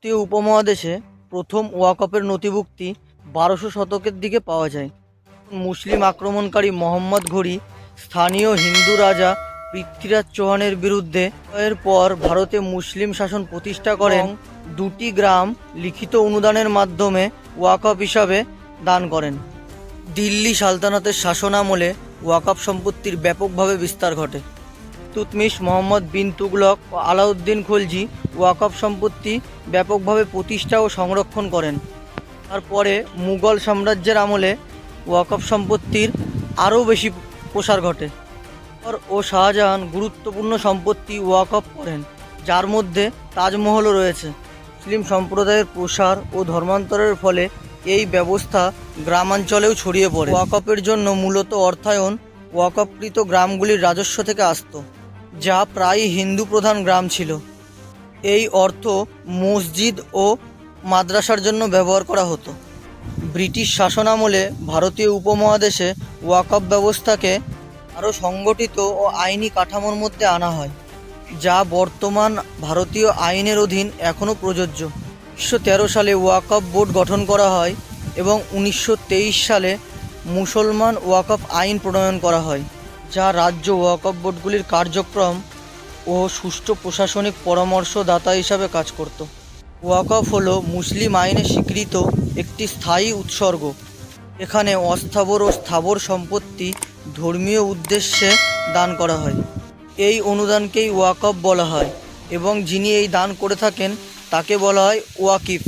ভারতীয় উপমহাদেশে প্রথম ওয়াকফের নথিভুক্তি 1200 শতকের দিকে পাওয়া যায়। মুসলিম আক্রমণকারী মোহাম্মদ ঘুরি স্থানীয় হিন্দু রাজা পৃথ্বীরাজ চৌহানের বিরুদ্ধে এর পর ভারতে মুসলিম শাসন প্রতিষ্ঠা করেন। দুটি গ্রাম লিখিত অনুদানের মাধ্যমে ওয়াকফ হিসাবে দান করেন। দিল্লি সালতানাতের শাসনামলে ওয়াকফ সম্পত্তির ব্যাপকভাবে বিস্তার ঘটে। ইলতুৎমিশ, মোহাম্মদ বিন তুগলক ও আলাউদ্দিন খলজি ওয়াকফ সম্পত্তি ব্যাপকভাবে প্রতিষ্ঠা ও সংরক্ষণ করেন। তারপরে মুঘল সাম্রাজ্যের আমলে ওয়াকফ সম্পত্তির আরও বেশি প্রসার ঘটে। ও শাহজাহান গুরুত্বপূর্ণ সম্পত্তি ওয়াকফ করেন, যার মধ্যে তাজমহলও রয়েছে। মুসলিম সম্প্রদায়ের প্রসার ও ধর্মান্তরের ফলে এই ব্যবস্থা গ্রামাঞ্চলেও ছড়িয়ে পড়ে। ওয়াকফের জন্য মূলত অর্থায়ন ওয়াকফকৃত গ্রামগুলির রাজস্ব থেকে আসত, যা প্রায় হিন্দু প্রধান গ্রাম ছিল। এই অর্থ মসজিদ ও মাদ্রাসার জন্য ব্যবহার করা হতো। ব্রিটিশ শাসনামলে ভারতীয় উপমহাদেশে ওয়াকফ ব্যবস্থাকে আরও সংগঠিত ও আইনি কাঠামোর মধ্যে আনা হয়, যা বর্তমান ভারতীয় আইনের অধীন এখনও প্রযোজ্য। 1913 সালে ওয়াকফ বোর্ড গঠন করা হয় এবং 1923 সালে মুসলমান ওয়াকফ আইন প্রণয়ন করা হয়, যা রাজ্য ওয়াকফ বোর্ডগুলির কার্যক্রম ও সুষ্ঠু প্রশাসনিক পরামর্শদাতা হিসাবে কাজ করত। ওয়াকফ হলো মুসলিম আইনে স্বীকৃত একটি স্থায়ী উৎসর্গ। এখানে অস্থাবর ও স্থাবর সম্পত্তি ধর্মীয় উদ্দেশ্যে দান করা হয়। এই অনুদানকেই ওয়াকফ বলা হয় এবং যিনি এই দান করে থাকেন তাকে বলা হয় ওয়াকিফ।